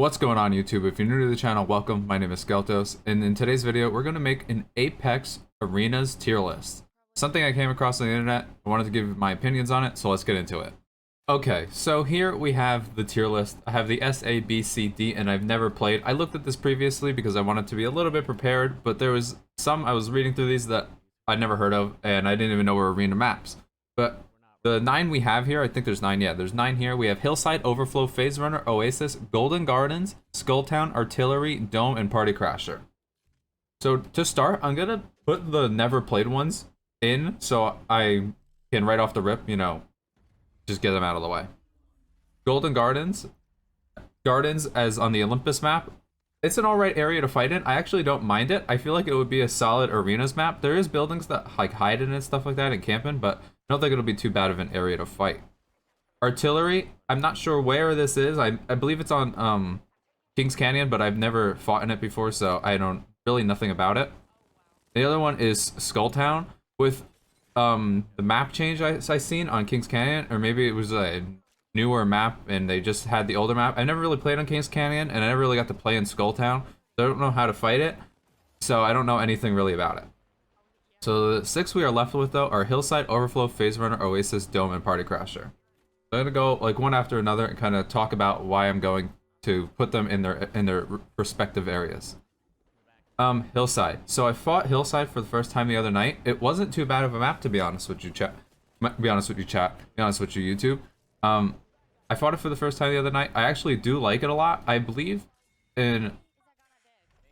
What's going on YouTube? If you're new to the channel, welcome. My name is Skeltos, and in today's video, we're going to make an Apex Arenas tier list. Something I came across on the internet. I wanted to give my opinions on it, so let's get into it. Okay, so here we have the tier list. I have the S, A, B, C, D, and I've never played. I looked at this previously because I wanted to be a little bit prepared, but there was some, I was reading through these that I'd never heard of, and I didn't even know were arena maps. But the 9 we have here, I think there's 9, yeah, there's 9 here. We have Hillside, Overflow, Phase Runner, Oasis, Golden Gardens, Skulltown, Artillery, Dome, and Party Crasher. So to start, I'm gonna put the never played ones in so I can right off the rip, you know, just get them out of the way. Golden Gardens, as on the Olympus map, it's an alright area to fight in. I actually don't mind it. I feel like it would be a solid arenas map. There is buildings that like hide in and stuff like that and camp in, but I don't think it'll be too bad of an area to fight. Artillery, I'm not sure where this is. I believe it's on Kings Canyon, but I've never fought in it before, so I don't really nothing about it. The other one is Skulltown with the map change I seen on Kings Canyon, or maybe it was a newer map and they just had the older map. I never really played on Kings Canyon, and I never really got to play in Skulltown, so I don't know how to fight it, so I don't know anything really about it. So the 6 we are left with though are Hillside, Overflow, Phase Runner, Oasis, Dome, and Party Crasher. I'm gonna go like one after another and kind of talk about why I'm going to put them in their respective areas. Hillside. So I fought Hillside for the first time the other night. It wasn't too bad of a map, to be honest with you, chat. Be honest with you, YouTube. I fought it for the first time the other night. I actually do like it a lot. I believe in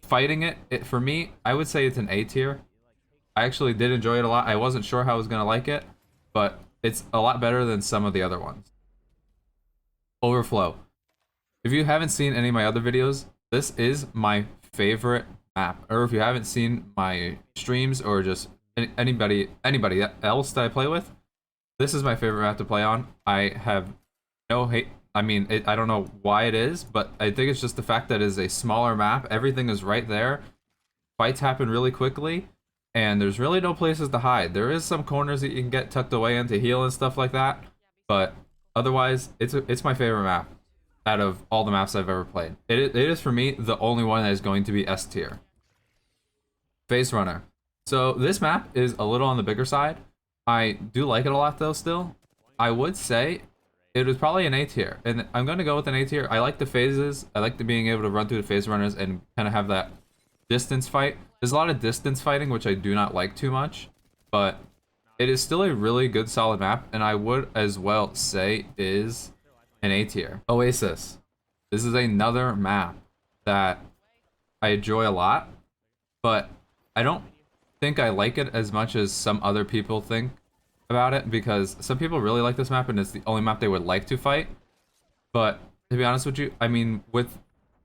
fighting it. For me, I would say it's an A tier. I actually did enjoy it a lot. I wasn't sure how I was going to like it, but it's a lot better than some of the other ones. Overflow. If you haven't seen any of my other videos, this is my favorite map. Or if you haven't seen my streams or just anybody else that I play with, this is my favorite map to play on. I have no hate. I mean, I don't know why it is, but I think it's just the fact that it is a smaller map. Everything is right there. Fights happen really quickly. And there's really no places to hide. There is some corners that you can get tucked away in to heal and stuff like that. But otherwise, it's my favorite map out of all the maps I've ever played. It is, for me, the only one that is going to be S tier. Phase Runner. So this map is a little on the bigger side. I do like it a lot, though, still. I would say it was probably an A tier. And I'm going to go with an A tier. I like the phases. I like the being able to run through the phase runners and kind of have that distance fight. There's a lot of distance fighting, which I do not like too much, but it is still a really good solid map, and I would as well say is an A tier. Oasis. This is another map that I enjoy a lot, but I don't think I like it as much as some other people think about it, because some people really like this map and it's the only map they would like to fight. But to be honest with you, I mean,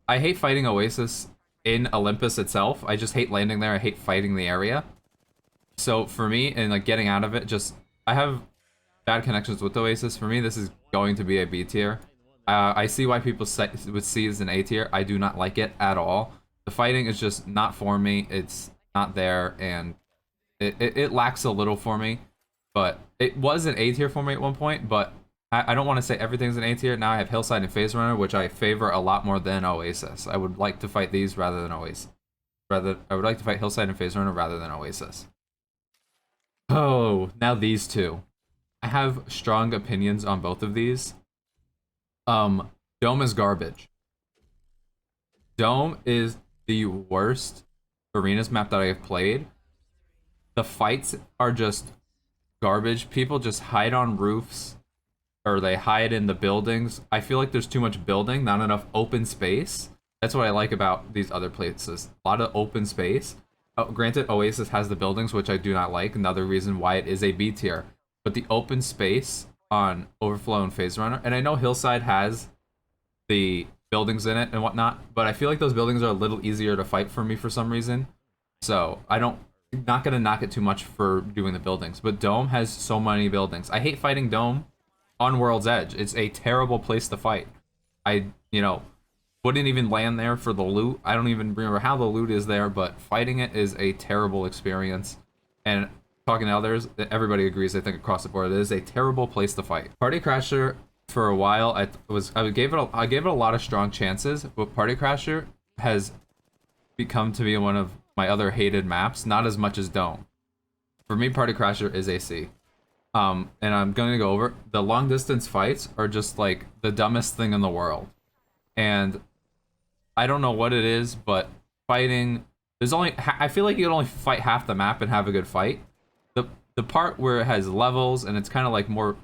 I hate fighting Oasis in Olympus itself. I just hate landing there. I hate fighting the area. So for me, and like getting out of it, I have bad connections with Oasis. For me, this is going to be a B tier. I see why people would see it as an A tier. I do not like it at all. The fighting is just not for me. It's not there, and it lacks a little for me. But it was an A tier for me at one point, but I don't want to say everything's an A tier. Now I have Hillside and Phase Runner, which I favor a lot more than Oasis. I would like to fight these rather than Oasis. I would like to fight Hillside and Phase Runner rather than Oasis. Oh, now these two. I have strong opinions on both of these. Dome is garbage. Dome is the worst arenas map that I have played. The fights are just garbage. People just hide on roofs, or they hide in the buildings. I feel like there's too much building, not enough open space. That's what I like about these other places. A lot of open space. Granted, Oasis has the buildings, which I do not like. Another reason why it is a B tier. But the open space on Overflow and Phase Runner, and I know Hillside has the buildings in it and whatnot, but I feel like those buildings are a little easier to fight for me for some reason. So not gonna knock it too much for doing the buildings. But Dome has so many buildings. I hate fighting Dome on World's Edge. It's a terrible place to fight. Wouldn't even land there for the loot. I don't even remember how the loot is there, but fighting it is a terrible experience. And talking to others, everybody agrees, I think, across the board, it is a terrible place to fight. Party Crasher for a while. I gave it a lot of strong chances, but Party Crasher has become to be one of my other hated maps. Not as much as Dome. For me, Party Crasher is a C. And I'm going to go over the long distance fights are just like the dumbest thing in the world. And I don't know what it is, but fighting, I feel like you can only fight half the map and have a good fight. The part where it has levels and it's kind of like more,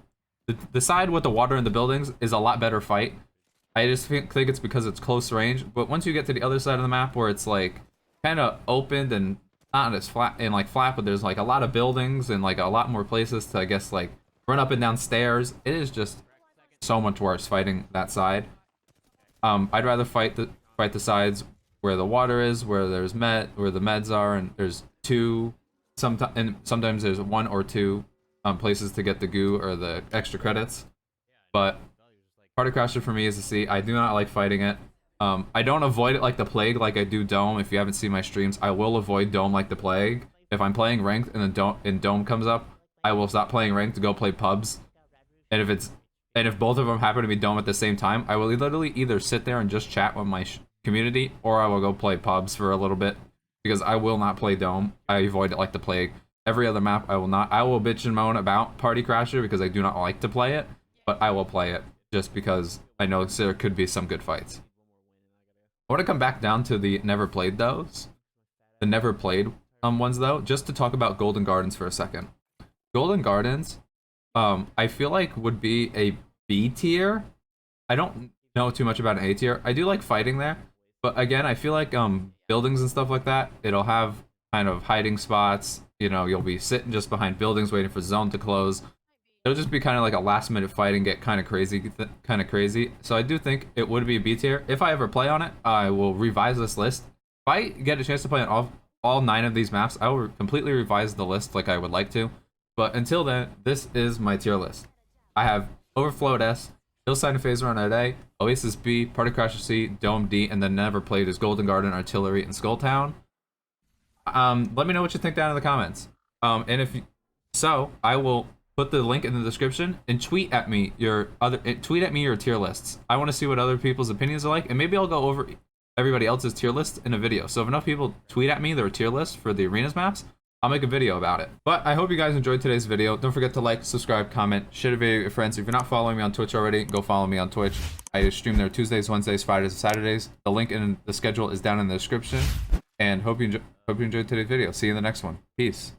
the side with the water and the buildings is a lot better fight. I just think it's because it's close range, but once you get to the other side of the map where it's like kind of opened and not as flat and like flat, but there's like a lot of buildings and like a lot more places to, I guess, like run up and down stairs. It is just so much worse fighting that side. I'd rather fight the sides where the water is, where the meds are, and there's two. Sometimes there's one or two places to get the goo or the extra credits. But Party Crasher for me is a C. I do not like fighting it. I don't avoid it like the plague like I do Dome. If you haven't seen my streams, I will avoid Dome like the plague. If I'm playing ranked and Dome comes up, I will stop playing ranked to go play pubs. And if both of them happen to be Dome at the same time, I will literally either sit there and just chat with my community, or I will go play pubs for a little bit, because I will not play Dome. I avoid it like the plague. Every other map, I will not. I will bitch and moan about Party Crasher because I do not like to play it, but I will play it just because I know there could be some good fights. I want to come back down to the never played those. The never played ones though, just to talk about Golden Gardens for a second. Golden Gardens, I feel like would be a B tier. I don't know too much about an A tier. I do like fighting there, but again, I feel like buildings and stuff like that, it'll have kind of hiding spots. You know, you'll be sitting just behind buildings waiting for zone to close. It'll just be kind of like a last minute fight and get kind of crazy. So I do think it would be a B tier. If I ever play on it, I will revise this list. If I get a chance to play on all 9 of these maps, I will completely revise the list like I would like to. But until then, this is my tier list. I have Overflow at S, Hillside and Phase Run at A, Oasis B, Party Crasher C, Dome D, and then never played is Golden Garden, Artillery, and Skulltown. Let me know what you think down in the comments. I will put the link in the description and tweet at me your tier lists. I want to see what other people's opinions are like, and maybe I'll go over everybody else's tier list in a video. So if enough people tweet at me their tier list for the arenas maps, I'll make a video about it. But I hope you guys enjoyed today's video. Don't forget to like, subscribe, comment, share the video with your friends. If you're not following me on Twitch already, go follow me on Twitch. I stream there Tuesdays, Wednesdays, Fridays, and Saturdays. The link in the schedule is down in the description. And hope you enjoyed today's video. See you in the next one. Peace.